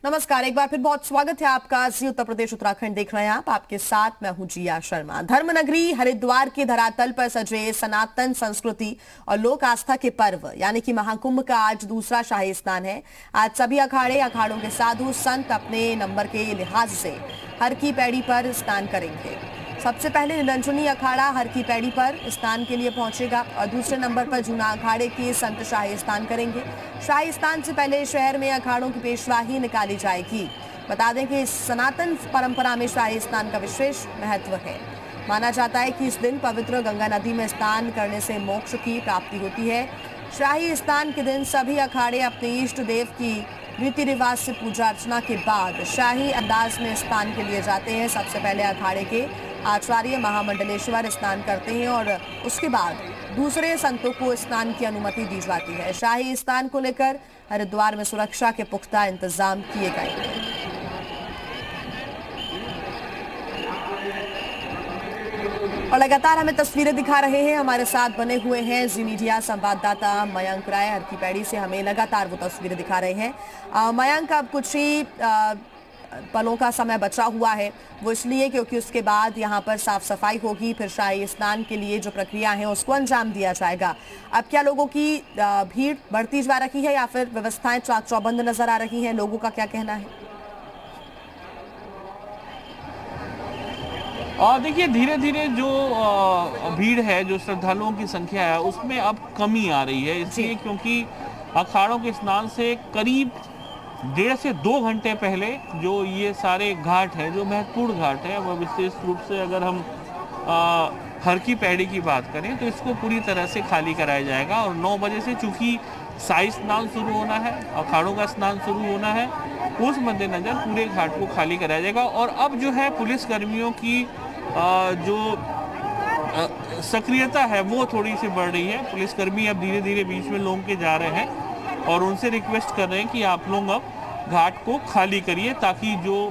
नमस्कार, एक बार फिर बहुत स्वागत है आपका। जी उत्तर प्रदेश उत्तराखंड देख रहे हैं आप। आपके साथ मैं हूं जिया शर्मा। धर्मनगरी हरिद्वार के धरातल पर सजे सनातन संस्कृति और लोक आस्था के पर्व यानी कि महाकुंभ का आज दूसरा शाही स्नान है। आज सभी अखाड़ों के साधु संत अपने नंबर के लिहाज से हर की पैड़ी पर स्नान करेंगे। सबसे पहले निरंजनी अखाड़ा हर की पैड़ी पर स्नान के लिए पहुंचेगा और दूसरे नंबर पर जूना अखाड़े के संत शाही स्नान करेंगे। शाही स्नान से पहले शहर में अखाड़ों की पेशवाही निकाली जाएगी। बता दें कि इस सनातन परंपरा में शाही स्नान का विशेष महत्व है। माना जाता है कि इस दिन पवित्र गंगा नदी में स्नान करने से मोक्ष की प्राप्ति होती है। शाही स्नान के दिन सभी अखाड़े अपने इष्ट देव की रीति रिवाज से पूजा अर्चना के बाद शाही अंदाज में स्नान के लिए जाते हैं। सबसे पहले अखाड़े के आचार्य महामंडलेश्वर स्नान करते हैं और उसके बाद दूसरे संतों को स्नान की अनुमति दी जाती है। शाही स्नान को लेकर हरिद्वार में सुरक्षा के पुख्ता इंतजाम किए गए हैं। और लगातार हमें तस्वीरें दिखा रहे हैं, हमारे साथ बने हुए हैं जी मीडिया संवाददाता मयंक राय। हर की पैड़ी से हमें लगातार वो तस्वीरें दिखा रहे हैं। मयंक, अब कुछ ही पलों का समय बचा हुआ है, वो इसलिए क्योंकि उसके बाद यहाँ पर साफ सफाई होगी, फिर शाही स्नान के लिए जो प्रक्रिया है उसको अंजाम दिया जाएगा। अब क्या लोगों की भीड़ बढ़ती जा रही है या फिर व्यवस्थाएं चाक चौबंद नजर आ रही हैं? लोगों का क्या कहना है? देखिए, धीरे धीरे जो भीड़ है, जो श्रद्धालुओं की संख्या है, उसमें अब कमी आ रही है। इसलिए क्योंकि अखाड़ों के स्नान से करीब 1.5 से 2 घंटे पहले जो ये सारे घाट हैं, जो महत्वपूर्ण घाट है, वह विशेष रूप से अगर हम हर की पैड़ी की बात करें तो इसको पूरी तरह से खाली कराया जाएगा। और 9 बजे से चूंकि शाही स्नान शुरू होना है, अखाड़ों का स्नान शुरू होना है, उस मद्देनजर पूरे घाट को खाली कराया जाएगा। और अब जो है पुलिस कर्मियों की जो सक्रियता है वो थोड़ी सी बढ़ रही है। पुलिसकर्मी अब धीरे धीरे बीच में लोगों के जा रहे हैं और उनसे रिक्वेस्ट कर रहे हैं कि आप लोग अब घाट को खाली करिए, ताकि जो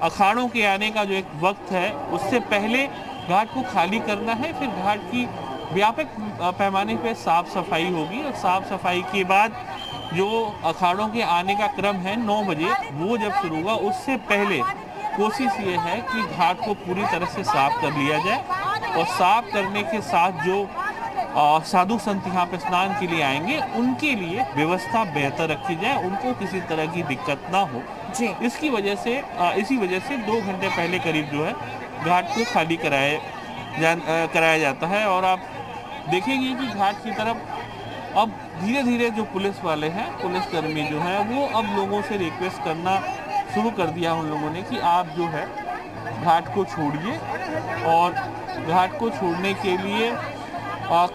अखाड़ों के आने का जो एक वक्त है उससे पहले घाट को खाली करना है। फिर घाट की व्यापक पैमाने पर साफ सफाई होगी और साफ सफाई के बाद जो अखाड़ों के आने का क्रम है 9 बजे, वो जब शुरू होगा उससे पहले कोशिश ये है कि घाट को पूरी तरह से साफ कर लिया जाए। और साफ करने के साथ जो साधु संत यहाँ पे स्नान के लिए आएंगे उनके लिए व्यवस्था बेहतर रखी जाए, उनको किसी तरह की दिक्कत ना हो जी। इसी वजह से 2 घंटे पहले करीब जो है घाट को खाली कराया जाता है। और आप देखेंगे कि घाट की तरफ अब धीरे धीरे जो पुलिस वाले हैं, पुलिसकर्मी जो हैं, वो अब लोगों से रिक्वेस्ट करना शुरू कर दिया उन लोगों ने कि आप जो है घाट को छोड़िए। और घाट को छोड़ने के लिए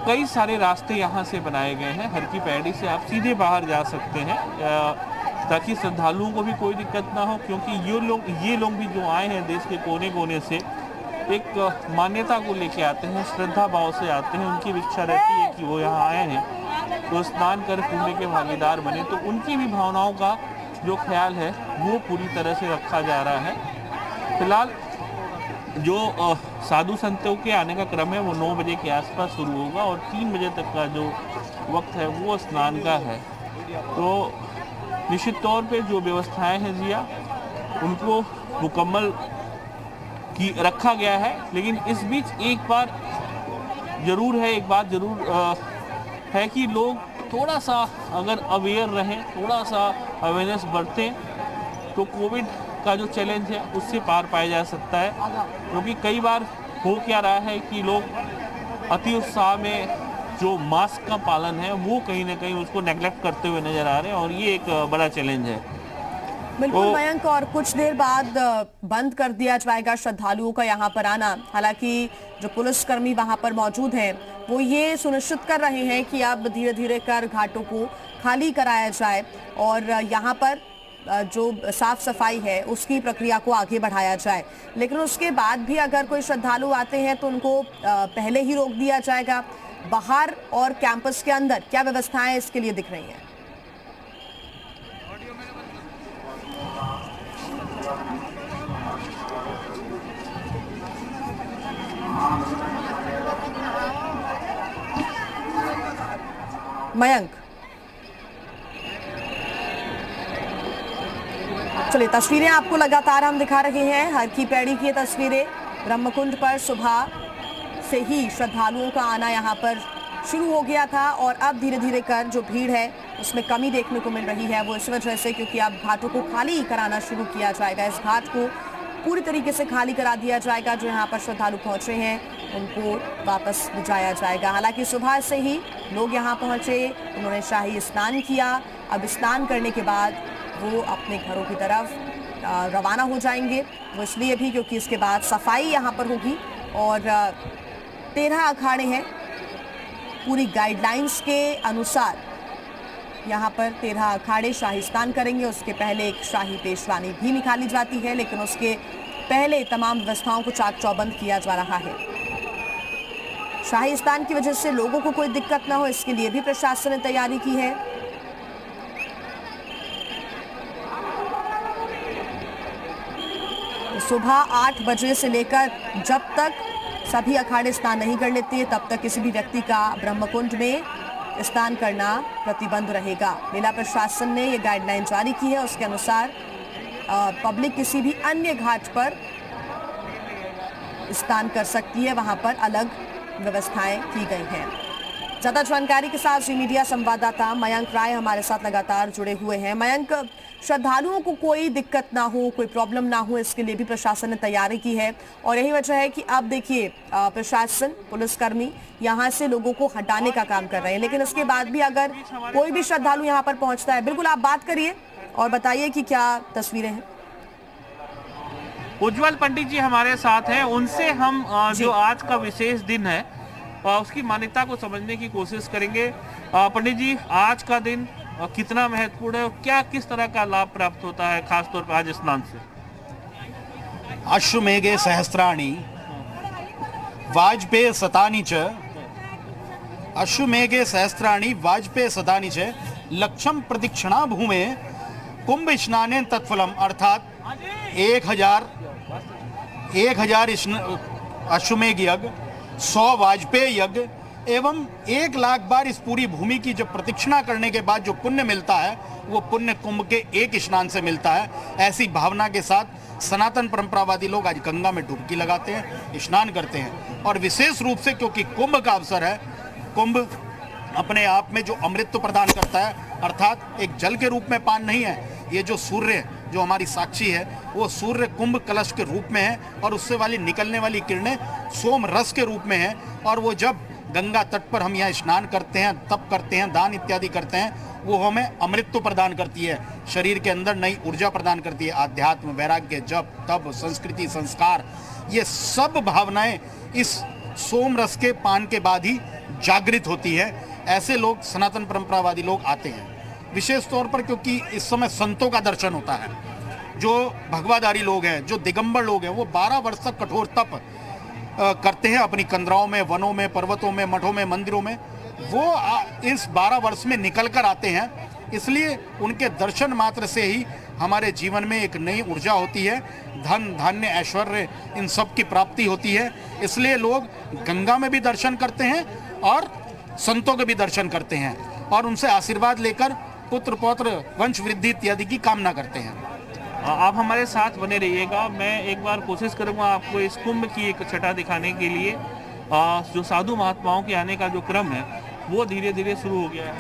कई सारे रास्ते यहाँ से बनाए गए हैं। हर की पैड़ी से आप सीधे बाहर जा सकते हैं, ताकि श्रद्धालुओं को भी कोई दिक्कत ना हो। क्योंकि ये लोग भी जो आए हैं देश के कोने कोने से, एक मान्यता को लेके आते हैं, श्रद्धा भाव से आते हैं। उनकी इच्छा रहती है कि वो यहाँ आए हैं तो स्नान कर पुण्य के भागीदार बने। तो उनकी भी भावनाओं का जो ख्याल है वो पूरी तरह से रखा जा रहा है। फिलहाल जो साधु संतों के आने का क्रम है वो 9 बजे के आसपास शुरू होगा और 3 बजे तक का जो वक्त है वो स्नान का है। तो निश्चित तौर पे जो व्यवस्थाएं हैं जिया, उनको मुकम्मल की रखा गया है। लेकिन इस बीच एक बात जरूर है कि लोग थोड़ा सा अगर अवेयर रहें, थोड़ा सा अवेयरनेस बरतें, तो कोविड का जो चैलेंज है उससे पार पाया जा सकता है। क्योंकि कई बार हो क्या रहा है कि लोग अति उत्साह में जो मास्क का पालन है वो कहीं ना कहीं उसको नेग्लेक्ट करते हुए नजर आ रहे हैं, और ये एक बड़ा चैलेंज है। बिल्कुल मयंक, और कुछ देर बाद बंद कर दिया जाएगा श्रद्धालुओं का यहाँ पर आना। हालांकि जो पुलिसकर्मी वहाँ पर मौजूद हैं वो ये सुनिश्चित कर रहे हैं कि अब धीरे धीरे कर घाटों को खाली कराया जाए और यहाँ पर जो साफ सफाई है उसकी प्रक्रिया को आगे बढ़ाया जाए। लेकिन उसके बाद भी अगर कोई श्रद्धालु आते हैं तो उनको पहले ही रोक दिया जाएगा। बाहर और कैंपस के अंदर क्या व्यवस्थाएं इसके लिए दिख रही हैं? मयंक, चलिए, तस्वीरें आपको लगातार हम दिखा रहे हैं। हर की पैड़ी की तस्वीरें। ब्रह्मकुंड पर सुबह से ही श्रद्धालुओं का आना यहाँ पर शुरू हो गया था और अब धीरे धीरे कर जो भीड़ है उसमें कमी देखने को मिल रही है। वो इस वजह से क्योंकि अब घाटों को खाली कराना शुरू किया जाएगा। इस घाट को पूरी तरीके से खाली करा दिया जाएगा। जो यहाँ पर श्रद्धालु पहुंचे हैं उनको वापस भिजाया जाएगा। हालांकि सुबह से ही लोग यहाँ पहुंचे, उन्होंने शाही स्नान किया। अब स्नान करने के बाद वो अपने घरों की तरफ रवाना हो जाएंगे। वो इसलिए भी क्योंकि इसके बाद सफाई यहाँ पर होगी और 13 अखाड़े हैं। पूरी गाइडलाइंस के अनुसार यहाँ पर 13 अखाड़े शाही स्नान करेंगे। उसके पहले एक शाही पेशवानी भी निकाली जाती है, लेकिन उसके पहले तमाम व्यवस्थाओं को चाक चौबंद किया जा रहा है। शाही स्नान की वजह से लोगों को कोई दिक्कत ना हो, इसके लिए भी प्रशासन ने तैयारी की है। सुबह 8 बजे से लेकर जब तक सभी अखाड़े स्नान नहीं कर लेते तब तक किसी भी व्यक्ति का ब्रह्मकुंड में स्नान करना प्रतिबंध रहेगा। मेला प्रशासन ने ये गाइडलाइन जारी की है। उसके अनुसार पब्लिक किसी भी अन्य घाट पर स्नान कर सकती है, वहां पर अलग व्यवस्थाएं की गई हैं। ज्यादा जानकारी के साथ जी मीडिया संवाददाता मयंक राय हमारे साथ लगातार जुड़े हुए हैं। मयंक, श्रद्धालुओं को कोई दिक्कत ना हो, कोई प्रॉब्लम ना हो, इसके लिए भी प्रशासन ने तैयारी की है और यही वजह है कि अब देखिए प्रशासन, पुलिसकर्मी यहाँ से लोगों को हटाने का काम कर रहे हैं। लेकिन उसके बाद भी अगर कोई भी श्रद्धालु यहाँ पर पहुंचता है, बिल्कुल आप बात करिए और बताइए कि क्या तस्वीरें हैं। उज्जवल पंडित जी हमारे साथ हैं, उनसे हम जो आज का विशेष दिन है उसकी मान्यता को समझने की कोशिश करेंगे। पंडित जी, आज का दिन कितना महत्वपूर्ण है और क्या किस तरह का लाभ प्राप्त होता है खासतौर पर आज स्नान से? अश्वमेघे सहस्राणि वाजपेय शतानि च, अश्वमेघे सहस्राणि वाजपेय शतानि च लक्षम प्रदक्षिणा भूमे कुंभ स्नानेन तत्फलम। अर्थात 1000 अश्वमेघ यज्ञ, 100 वाजपेय यज्ञ एवं 1 लाख बार इस पूरी भूमि की जब प्रदक्षिणा करने के बाद जो पुण्य मिलता है वो पुण्य कुंभ के एक स्नान से मिलता है। ऐसी भावना के साथ सनातन परंपरावादी लोग आज गंगा में डुबकी लगाते हैं, स्नान करते हैं। और विशेष रूप से क्योंकि कुंभ का अवसर है, कुंभ अपने आप में जो अमृत प्रदान करता है, अर्थात एक जल के रूप में पान नहीं है, ये जो सूर्य जो हमारी साक्षी है वो सूर्य कुंभ कलश के रूप में है और उससे वाली निकलने वाली किरणें सोम रस के रूप में है। और वो जब गंगा तट पर हम यहाँ स्नान करते हैं, तप करते हैं, दान इत्यादि करते हैं, वो हमें अमृत प्रदान करती है, शरीर के अंदर नई ऊर्जा प्रदान करती है। आध्यात्म, वैराग्य, जप, तप, संस्कृति, संस्कार, ये सब भावनाएं इस सोम रस के पान के बाद ही जागृत होती है। ऐसे लोग सनातन परंपरावादी लोग आते हैं विशेष तौर पर क्योंकि इस समय संतों का दर्शन होता है। जो भगवाधारी लोग हैं, जो दिगंबर लोग हैं, वो 12 वर्ष तक कठोर तप करते हैं अपनी कंदराओं में, वनों में, पर्वतों में, मठों में, मंदिरों में। वो इस 12 वर्ष में निकल कर आते हैं, इसलिए उनके दर्शन मात्र से ही हमारे जीवन में एक नई ऊर्जा होती है, धन धान्य ऐश्वर्य इन सब की प्राप्ति होती है। इसलिए लोग गंगा में भी दर्शन करते हैं और संतों के भी दर्शन करते हैं और उनसे आशीर्वाद लेकर पुत्र पौत्र वंश वृद्धि इत्यादि की कामना करते हैं। आप हमारे साथ बने रहिएगा। मैं एक बार कोशिश करूंगा आपको इस कुंभ की एक छटा दिखाने के लिए। जो साधु महात्माओं के आने का जो क्रम है वो धीरे धीरे शुरू हो गया है।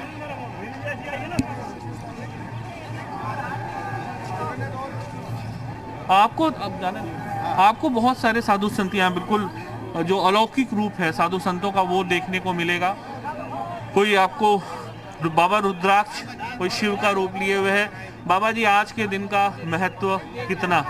आपको बहुत सारे साधु संत यहाँ बिल्कुल जो अलौकिक रूप है साधु संतों का वो देखने को मिलेगा। कोई आपको बाबा रुद्राक्ष, कोई शिव का रूप लिए हुए है। बाबा जी, आज के दिन का महत्व कितना?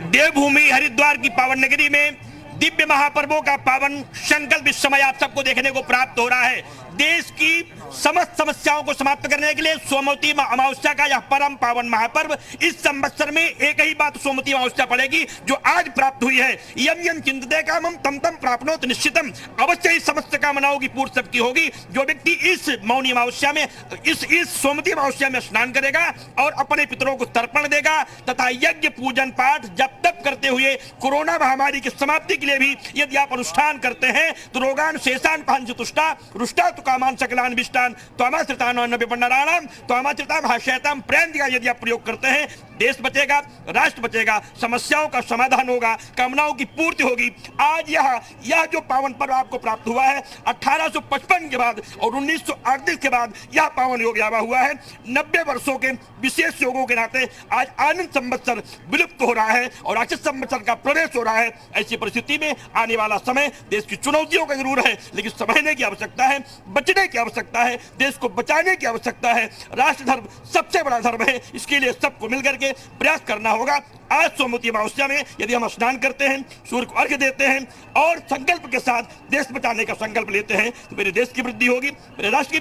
देवभूमि हरिद्वार की पावन नगरी में दिव्य महापर्वों का पावन संकल्प इस समय आप सबको देखने को प्राप्त हो रहा है। देश की समस्त समस्याओं को समाप्त करने के लिए सोमवती अमावस्या का यह परम पावन महापर्व, इस संवत्सर में एक ही बात सोमवती अमावस्या पड़ेगी जो आज प्राप्त हुई है। यम यम चिंतते कामं तम तम प्राप्नोति निश्चितम। अवश्य ही समस्त कामनाओं की पूर्ति सबकी होगी। जो व्यक्ति इस मौनी अमावस्या में, इस सोमवती अमावस्या में स्नान करेगा और अपने पितरों को तर्पण देगा तथा यज्ञ पूजन पाठ जप तप करते हुए कोरोना महामारी की समाप्ति के लिए भी यदि आप अनुष्ठान करते हैं तो रोगान शेषान पांचतुष्टा रुष्टा कामान सकलान विष्टान त्वमाश्रितान विपन्नराणाम त्वमाश्रिताम हाश्यताम प्रेम का यदि आप प्रयोग करते हैं देश बचेगा, राष्ट्र बचेगा, समस्याओं का समाधान होगा, कामनाओं की पूर्ति होगी। आज यह जो पावन पर्व आपको प्राप्त हुआ है 1855 के बाद और 1938 के बाद यह पावन योग आवा हुआ है। 90 वर्षों के विशेष योगों के नाते आज आनंद संवत्सर विलुप्त हो रहा है और अक्षय संवत्सर का प्रवेश हो रहा है। ऐसी परिस्थिति में आने वाला समय देश की चुनौतियों का जरूर है, लेकिन समझने की आवश्यकता है, बचने की आवश्यकता है, देश को बचाने की आवश्यकता है। राष्ट्र धर्म सबसे बड़ा धर्म है, इसके लिए सबको मिलकर के प्रयास करना होगा। आज सोमवती अमावस्या में यदि हम स्नान करते हैं, सूर्य को अर्घ्य देते हैं और संकल्प के साथ देश बचाने का संकल्प लेते हैं तो मेरे देश की वृद्धि होगी, मेरे राष्ट्र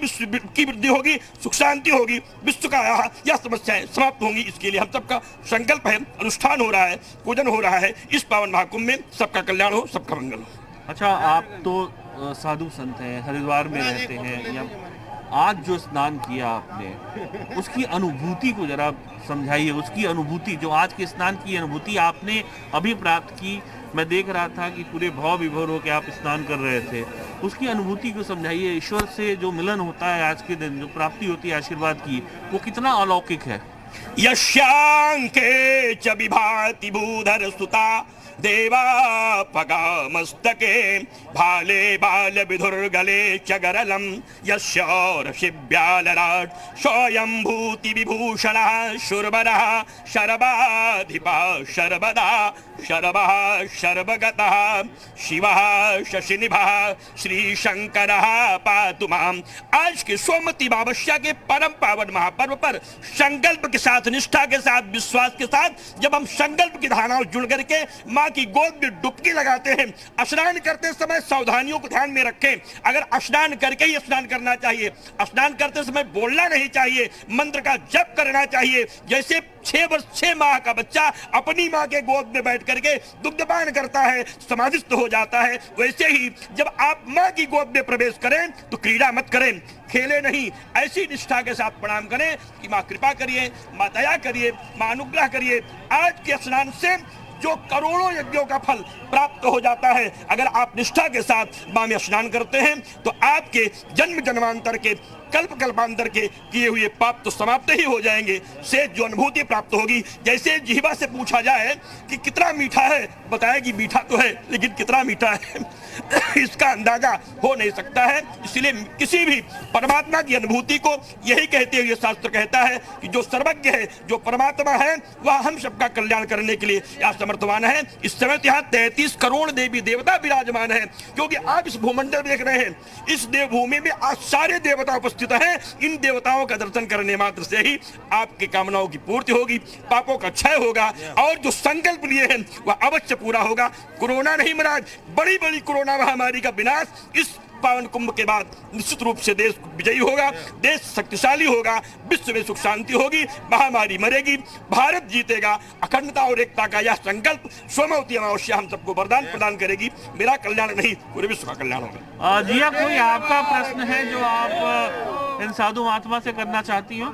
की वृद्धि होगी, सुख शांति होगी, विश्व का यह समस्याएं समाप्त होंगी। इसके लिए हम सबका संकल्प है, अनुष्ठान हो रहा है, पूजन हो रहा है। इस पावन महाकुंभ में सबका कल्याण हो, सबका मंगल हो। अच्छा, आप तो साधु संत हैं, हरिद्वार में रहते हैं, या आज जो स्नान किया आपने उसकी अनुभूति को जरा समझाइए। उसकी अनुभूति, जो आज के स्नान की अनुभूति आपने अभी प्राप्त की, मैं देख रहा था कि पूरे भाव विभोर होकर आप स्नान कर रहे थे, उसकी अनुभूति को समझाइए। ईश्वर से जो मिलन होता है आज के दिन, जो प्राप्ति होती है आशीर्वाद की, वो कितना अलौकिक है। यशांके च विभाति भूधर सुता देवा पगा मस्तके भाले बाल विधुर्गले च गरलम यशौर शिव्यालराट स्वयंभूति विभूषणः शूरवरः शरबाधिपा शरबदा शरबः शर्वगतः शिवः शशिनिभः श्री शंकरः पातु माम। आज के सोमवती अमावस्या के परम पावन महापर्व पर संकल्प के साथ, निष्ठा के साथ, विश्वास के साथ जब हम संकल्प की धारणा जुड़ करके मां की गोद में डुबकी लगाते हैं, स्नान करते समय सावधानियों को ध्यान में रखें। अगर स्नान करके ही स्नान करना चाहिए, स्नान करते समय बोलना नहीं चाहिए, मंत्र का जप करना चाहिए। जैसे 6 माह का बच्चा अपनी मां के गोद में बैठ करके दुग्धपान करता है, समाधिस्थ हो जाता है, वैसे ही जब आप मां की गोद में प्रवेश करें तो क्रीड़ा मत करें, खेले नहीं। ऐसी निष्ठा के साथ प्रणाम करें कि मां कृपा करिए, मां दया करिए, मां अनुग्रह करिए। आज के स्नान से जो करोड़ों यज्ञों का फल प्राप्त हो जाता है, अगर आप निष्ठा के साथ मां में स्नान करते हैं तो आपके जन्म जन्मांतर के, कल्प कल्पांतर के किए हुए पाप तो समाप्त ही हो जाएंगे। से जो अनुभूति प्राप्त होगी, जैसे जीवा से पूछा जाए कि कितना मीठा है, बताएगी मीठा तो है, लेकिन कितना मीठा है इसका अंदाजा हो नहीं सकता है। इसलिए किसी भी परमात्मा की अनुभूति को यही कहते हुए शास्त्र कहता है कि जो सर्वज्ञ है, जो परमात्मा है, वह हम सबका कल्याण करने के लिए यह समर्थवान है। इस समय यहाँ 33 करोड़ देवी देवता विराजमान है, क्योंकि आप इस भूमंडल देख रहे हैं, इस देवभूमि में आज सारे देवता उपस्थित हैं। इन देवताओं का दर्शन करने मात्र से ही आपकी कामनाओं की पूर्ति होगी, पापों का क्षय होगा और जो संकल्प लिए हैं वह अवश्य पूरा होगा। कोरोना नहीं महाराज, बड़ी बड़ी कोरोना महामारी का विनाश इस पावन कुंभ के बाद निश्चित रूप से देश विजयी होगा, देश शक्तिशाली होगा, विश्व में सुख शांति होगी, महामारी मरेगी, भारत जीतेगा। अखंडता और एकता का यह संकल्प सोमवती अमावस्या हम सबको वरदान प्रदान करेगी। मेरा कल्याण नहीं, पूरे विश्व का कल्याण होगा। जिया, कोई आपका प्रश्न है जो आप इन साधु महात्मा से करना चाहती हो?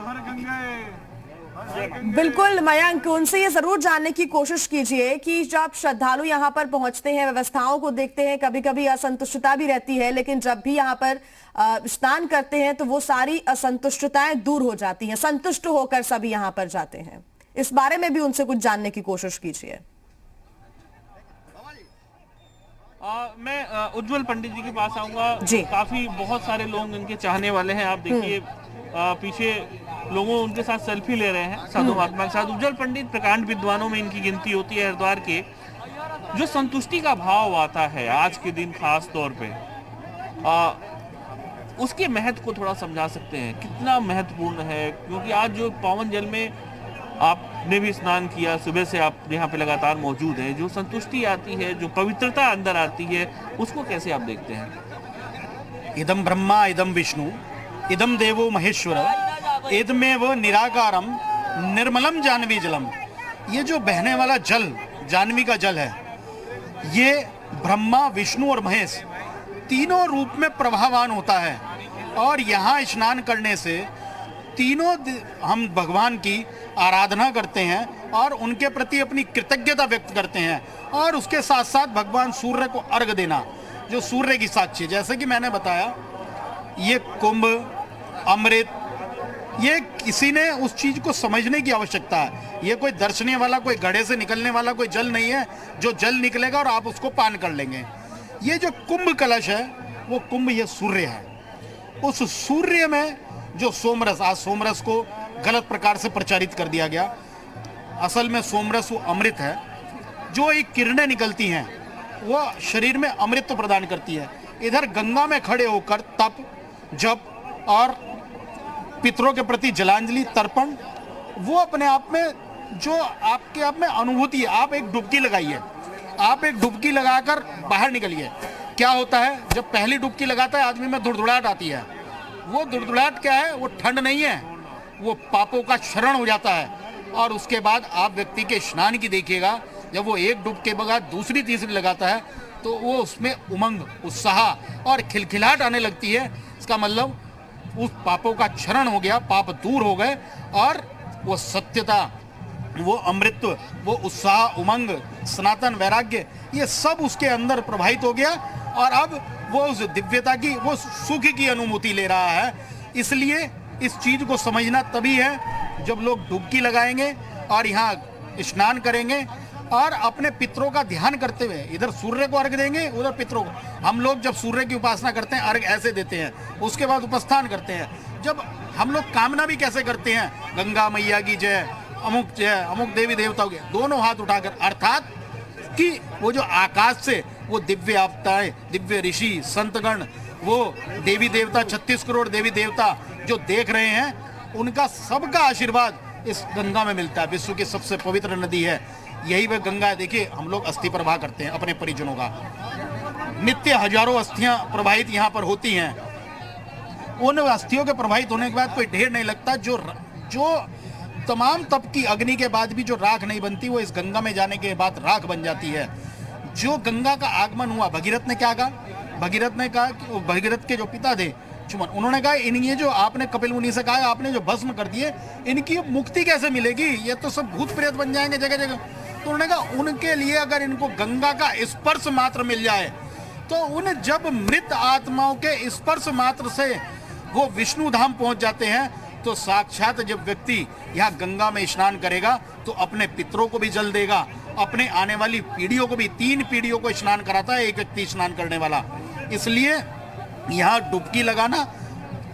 बिल्कुल मयंक, उनसे ये जरूर जानने की कोशिश कीजिए कि जब श्रद्धालु यहाँ पर पहुंचते हैं, व्यवस्थाओं को देखते हैं, कभी कभी असंतुष्टता भी रहती है, लेकिन जब भी यहाँ पर स्नान करते हैं तो वो सारी असंतुष्टताएं दूर हो जाती हैं, संतुष्ट होकर सभी यहाँ पर जाते हैं। इस बारे में भी उनसे कुछ जानने की कोशिश कीजिए। मैं उज्जवल पंडित जी के पास आऊंगा जी। काफी बहुत सारे लोग इनके चाहने वाले हैं। आप देखिए पीछे लोगों उनके साथ सेल्फी ले रहे हैं साधु महात्मा के साथ। उज्जवल पंडित प्रकांड विद्वानों में इनकी गिनती होती है हरिद्वार के। जो संतुष्टि का भाव आता है आज के दिन खास तौर पे, उसके महत्व को थोड़ा समझा सकते हैं, कितना महत्वपूर्ण है? क्योंकि आज जो पावन जल में आपने भी स्नान किया, सुबह से आप यहाँ पे लगातार मौजूद हैं, जो संतुष्टि आती है, जो पवित्रता अंदर आती है, उसको कैसे आप देखते हैं? इदम ब्रह्मा इदम विष्णु इदम देवो महेश्वर इदमेव निराकारम निर्मलम जानवी जलम। ये जो बहने वाला जल, जानवी का जल है, ये ब्रह्मा, विष्णु और महेश तीनों रूप में प्रभावान होता है। और यहाँ स्नान करने से तीनों हम भगवान की आराधना करते हैं और उनके प्रति अपनी कृतज्ञता व्यक्त करते हैं। और उसके साथ साथ भगवान सूर्य को अर्घ देना, जो सूर्य की साक्षी, जैसे कि मैंने बताया, ये कुंभ, अमृत, ये किसी ने उस चीज को समझने की आवश्यकता है। ये कोई दर्शनीय वाला, कोई घड़े से निकलने वाला कोई जल नहीं है जो जल निकलेगा और आप उसको पान कर लेंगे। ये जो कुंभ कलश है वो कुंभ ये सूर्य है। उस सूर्य में जो सोमरस, आज सोमरस को गलत प्रकार से प्रचारित कर दिया गया। असल में सोमरस वो अमृत है। जो एक किरणें निकलती हैं वो शरीर में अमृत प्रदान करती है। इधर गंगा में खड़े होकर तप, जप और पितरों के प्रति जलांजलि, तर्पण, वो अपने आप में जो आपके आप में अनुभूति है। आप एक डुबकी लगाइए, आप एक डुबकी लगाकर बाहर निकलिए। क्या होता है जब पहली डुबकी लगाता है आदमी में धुड़धुड़ाहट आती है। वो धुड़धुड़ाहट क्या है? वो ठंड नहीं है, वो पापों का क्षरण हो जाता है। और उसके बाद आप व्यक्ति के स्नान की देखिएगा, जब वो एक डुबके के बाद दूसरी तीसरी लगाता है तो वो उसमें उमंग, उत्साह और खिलखिलाहट आने लगती है। इसका मतलब उस पापों का क्षरण हो गया, पाप दूर हो गए और वो सत्यता, वो अमृतत्व, वो उत्साह, उमंग, सनातन वैराग्य, ये सब उसके अंदर प्रवाहित हो गया और अब वो उस दिव्यता की, वो सुख की अनुभूति ले रहा है। इसलिए इस चीज को समझना तभी है जब लोग डुबकी लगाएंगे और यहाँ स्नान करेंगे और अपने पितरों का ध्यान करते हुए इधर सूर्य को अर्घ देंगे, उधर पितरों को। हम लोग जब सूर्य की उपासना करते हैं अर्घ ऐसे देते हैं, उसके बाद उपस्थान करते हैं। जब हम लोग कामना भी कैसे करते हैं, गंगा मैया की जय, अमुक जय, अमुक देवी देवताओं के, दोनों हाथ उठाकर, अर्थात कि वो जो आकाश से वो दिव्य आपदाएं, दिव्य ऋषि, संतगण, वो देवी देवता, 36 करोड़ देवी देवता जो देख रहे हैं, उनका सबका आशीर्वाद इस गंगा में मिलता है। विश्व की सबसे पवित्र नदी है, यही वह गंगा है। देखिए हम लोग अस्थि प्रवाह करते हैं अपने परिजनों का, नित्य हजारों अस्थियां प्रवाहित यहाँ पर होती हैं। उन अस्थियों के प्रवाहित होने के बाद कोई ढेर नहीं लगता। जो तमाम तप की अग्नि के बाद भी जो राख नहीं बनती, वो इस गंगा में जाने के बाद राख बन जाती है। जो गंगा का आगमन हुआ, भगीरथ ने क्या कहा? भगीरथ ने कहा कि भगीरथ के जो पिता थे चुमन, उन्होंने कहा इन ये जो आपने कपिल मुनि से कहा आपने जो भस्म कर दिए, इनकी मुक्ति कैसे मिलेगी? ये तो सब भूत प्रेत बन जाएंगे जगह जगह। तो उन्होंने कहा उनके लिए अगर इनको गंगा का स्पर्श मात्र मिल जाए तो उन जब मृत आत्माओं के स्पर्श मात्र से वो विष्णु धाम पहुंच जाते हैं, तो साक्षात जब व्यक्ति यहाँ गंगा में स्नान करेगा तो अपने पितरों को भी जल देगा, अपने आने वाली पीढ़ियों को भी, 3 पीढ़ियों को स्नान कराता है एक व्यक्ति स्नान करने वाला। इसलिए यहाँ डुबकी लगाना,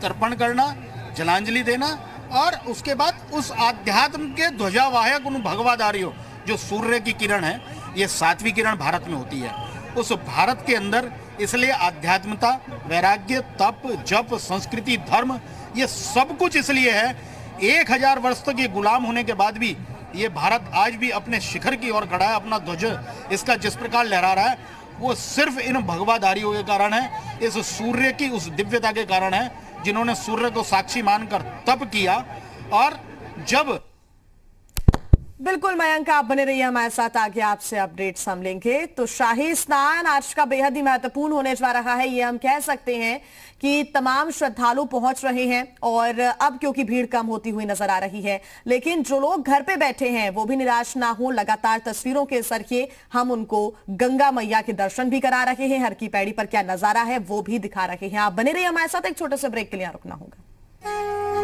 तर्पण करना, जलांजलि देना और उसके बाद उस आध्यात्म के ध्वजावाहक उन भगवाधारियों, जो सूर्य की किरण है, ये 7वीं किरण भारत में होती है। उस भारत के अंदर इसलिए आध्यात्मता, वैराग्य, तप, जप, संस्कृति, धर्म, ये सब कुछ इसलिए है। 1000 वर्ष तक ये गुलाम होने के बाद भी ये भारत आज भी अपने शिखर की ओर खड़ा है। अपना ध्वज इसका जिस प्रकार लहरा रहा है वो सिर्फ इन भगवाधारियों के कारण है, इस सूर्य की उस दिव्यता के कारण है, जिन्होंने सूर्य को साक्षी मानकर तप किया। और जब बिल्कुल मयंक, आप बने रहिए हमारे साथ, आगे आपसे अपडेट्स हम लेंगे। तो शाही स्नान आज का बेहद ही महत्वपूर्ण होने जा रहा है। ये हम कह सकते हैं कि तमाम श्रद्धालु पहुंच रहे हैं और अब क्योंकि भीड़ कम होती हुई नजर आ रही है, लेकिन जो लोग घर पे बैठे हैं वो भी निराश ना हो। लगातार तस्वीरों के जरिए हम उनको गंगा मैया के दर्शन भी करा रहे हैं, हर की पैड़ी पर क्या नजारा है वो भी दिखा रहे हैं। आप बने रहिए हमारे साथ, एक छोटे से ब्रेक के लिए रुकना होगा।